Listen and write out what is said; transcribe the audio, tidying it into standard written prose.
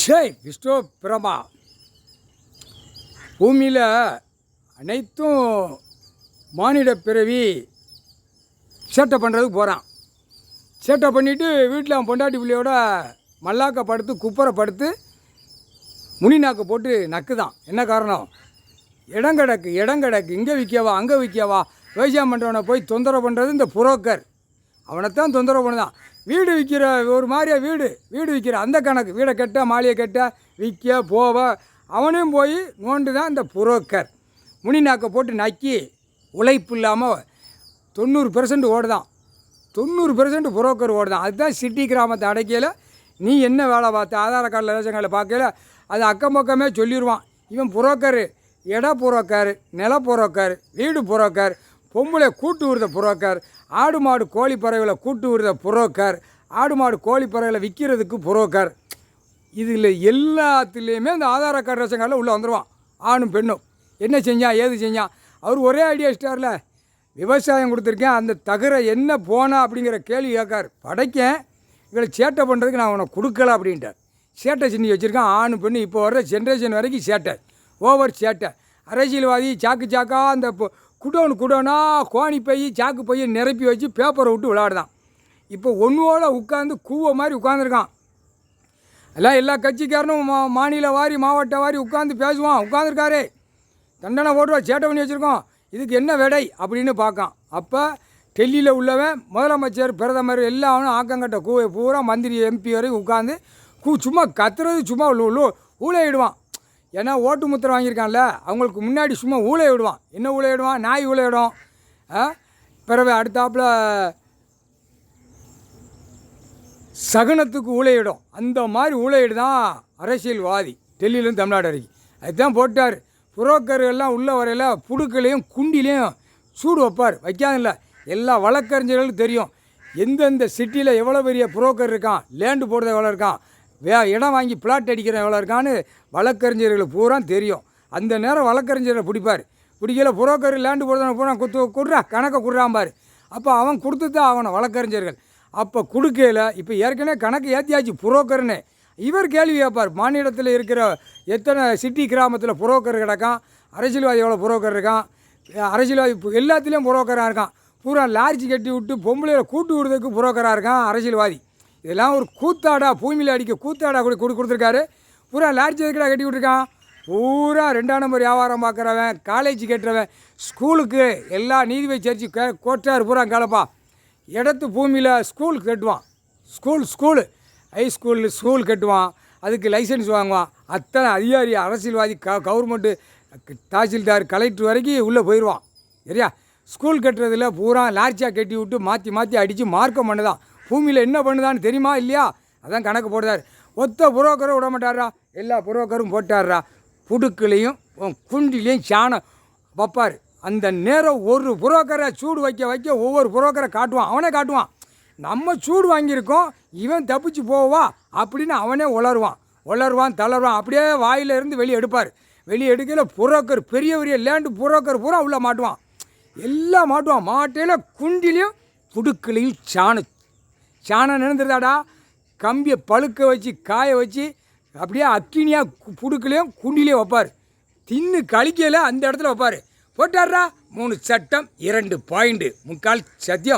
விஷ்ணு பிரமா பூமியில் அனைத்தும் மானிட பிறவி சேட்டை பண்ணுறதுக்கு போகிறான். சேட்டை பண்ணிவிட்டு வீட்டில் அவன் பொண்டாட்டி பிள்ளையோட மல்லாக்க படுத்து குப்பரை படுத்து முனிநாக்கு போட்டு நக்குதான். என்ன காரணம்? இடம் கிடக்கு இங்கே விற்கவா அங்கே விற்கவா. விவசாயம் பண்ணுறவனை போய் தொந்தரவு பண்ணுறது இந்த புரோக்கர். அவனைத்தான் தொந்தரவு பண்ணுதான். வீடு விற்கிற ஒரு மாதிரியா வீடு விற்கிற அந்த கணக்கு. வீடை கட்ட மாளிகை கட்ட விற்க போவ அவனையும் போய் நோண்டு தான் இந்த புரோக்கர். முனிநாக்கை போட்டு நக்கி உழைப்பு இல்லாமல் 90% ஓடுதான். 90% புரோக்கர் ஓடுதான். அதுதான் சிட்டி கிராமத்தை அடைக்கையில் நீ என்ன வேலை பார்த்த ஆதார கார்டில் ரேஷன் கார்டில் பார்க்கல அது அக்கம் பக்கமே சொல்லிடுவான். இவன் புரோக்கர், இட புரோக்கர், நில புரோக்கர், வீடு புரோக்கர், பொம்பளை கூட்டு விடுத புரோக்கர், ஆடு மாடு கோழி பறவைகளை கூட்டு விடுத புரோக்கர், ஆடு மாடு கோழி பறவைகளை விற்கிறதுக்கு புரோக்கர். இதில் எல்லாத்துலேயுமே இந்த ஆதார கார்டு ரேஷன் கார்டில் உள்ளே வந்துடுவான். ஆணும் பெண்ணும் என்ன செஞ்சான் ஏது செஞ்சான். அவர் ஒரே ஐடியா ஸ்டாரில் விவசாயம் கொடுத்துருக்கேன், அந்த தகரை என்ன போனா அப்படிங்கிற கேள்வி கேட்கார். படைக்கேன் இவளை சேட்டை பண்ணுறதுக்கு நான் அவனை கொடுக்கல அப்படின்ட்டார். சேட்டை சின்னி வச்சுருக்கான். ஆணு பெண்ணு இப்போ வர்ற ஜென்ரேஷன் வரைக்கும் சேட்டை, ஓவர் சேட்டை. அரசியல்வாதி சாக்கா அந்த குடோனா கோணி பை சாக்கு பையை நிரப்பி வச்சு பேப்பரை விட்டு விளையாடுதான். இப்போ ஒன்றோட உட்காந்து கூவ மாதிரி உட்காந்துருக்கான். எல்லாம் எல்லா கட்சிக்காரனும் மாநில வாரி மாவட்ட வாரி உட்காந்து பேசுவான். உட்காந்துருக்காரு தண்டனை போட்டுவா சேட்டை பண்ணி வச்சுருக்கோம், இதுக்கு என்ன விடை அப்படின்னு பார்க்கான். அப்போ டெல்லியில் உள்ளவன் முதலமைச்சர் பிரதமர் எல்லாம் ஆக்கங்கட்ட கூவை பூரா மந்திரி எம்பி வரைக்கும் உட்காந்து சும்மா கத்துறது சும்மா ஊழையிடுவான். ஏன்னா ஓட்டு முத்திரை வாங்கியிருக்கான்ல அவங்களுக்கு முன்னாடி சும்மா ஊழையிடுவான். என்ன ஊழையிடுவான்? நாய் ஊழையிடும். பிறவை அடுத்தாப்புல சகுனத்துக்கு ஊழையிடும். அந்த மாதிரி ஊழையிடு தான் அரசியல்வாதி டெல்லியிலேருந்து தமிழ்நாடு வரைக்கும். அதுதான் போட்டார். புரோக்கர்கள்லாம் உள்ள வரையில் புடுக்களையும் குண்டிலையும் சூடு வைப்பார். வைக்காதில்ல எல்லா வழக்கறிஞர்களும் தெரியும் எந்தெந்த சிட்டியில் எவ்வளோ பெரிய புரோக்கர் இருக்கான், லேண்டு போடுறது எவ்வளோ இருக்கான், இடம் வாங்கி பிளாட் அடிக்கிற எவ்வளோ இருக்கான்னு வழக்கறிஞர்களுக்கு பூரா தெரியும். அந்த நேரம் வழக்கறிஞரை பிடிக்கல புரோக்கர் லேண்டு போடுறத பூரா கொடுறா கணக்கை கொடுறாம்பார். அப்போ அவன் கொடுத்து தான் ஆகணும் வழக்கறிஞர்கள். அப்போ கொடுக்கல இப்போ ஏற்கனவே கணக்கு ஏற்றியாச்சு புரோக்கர்னு. இவர் கேள்வி கேட்பார். மாநிலத்தில் இருக்கிற எத்தனை சிட்டி கிராமத்தில் புரோக்கர் கிடக்கான், அரசியல்வாதி எவ்வளோ புரோக்கர் இருக்கான், அரசியல்வாதி எல்லாத்துலேயும் புரோக்கராக இருக்கான். பூரா லார்ஜி கட்டி விட்டு பொம்பளையில் கூட்டு விடுறதுக்கு புரோக்கராக இருக்கான் அரசியல்வாதி. இதெல்லாம் ஒரு கூத்தாடா, பூமியில் அடிக்க கூத்தாடா கொடுத்துருக்காரு. பூரா லார்ஜி எதுக்கடா கட்டி விட்டுருக்கான். பூரா 2ஆம் நம்பர் வியாபாரம் பார்க்குறவன், காலேஜ் கட்டுறவன், ஸ்கூலுக்கு எல்லா நீதிபதி சர்ச்சு கோட்டார் பூரா கலப்பா இடத்து பூமியில் ஸ்கூல் கட்டுவான். ஸ்கூலு ஸ்கூல் கட்டுவான். அதுக்கு லைசன்ஸ் வாங்குவான். அத்தனை அதிகாரி அரசியல்வாதி கவர்மெண்ட்டு தாசில்தார் கலெக்டர் வரைக்கும் உள்ளே போயிடுவான். சரியா? ஸ்கூல் கட்டுறதில் பூரா லார்ஜியாக கட்டி விட்டு மாற்றி அடித்து மார்க்கம் பண்ணுதான். பூமியில் என்ன பண்ணுதான்னு தெரியுமா இல்லையா? அதான் கணக்கு போடுறார். ஒத்த புரோக்கரை விட மாட்டாரா, எல்லா புரோக்கரும் போட்டார்றா. புடுக்குலையும் குண்டிலையும் சாணம் வைப்பார். அந்த நேரம் ஒரு புரோக்கரை சூடு வைக்க ஒவ்வொரு புரோக்கரை காட்டுவான். அவனே காட்டுவான் நம்ம சூடு வாங்கியிருக்கோம், இவன் தப்பிச்சு போவா அப்படின்னு அவனே உளருவான் தளருவான். அப்படியே வாயிலிருந்து வெளியே எடுப்பார். வெளியே எடுக்கல புரோக்கர் பெரிய லேண்டு புரோக்கர் பூரா உள்ளே மாட்டுவான். எல்லாம் மாட்டுவான். மாட்டையில் குண்டிலையும் புடுக்குலையும் சாணம் நினைந்துருதாடா. கம்பியை பழுக்க வச்சு காய வச்சு அப்படியே அக்கினியாக புடுக்குலையும் குண்டிலையும் வைப்பார். தின்னு கழிக்கையில் அந்த இடத்துல வைப்பார். போட்டார்றா 3 சட்டம் 2 பாயிண்ட் 3/4 சத்தியம்.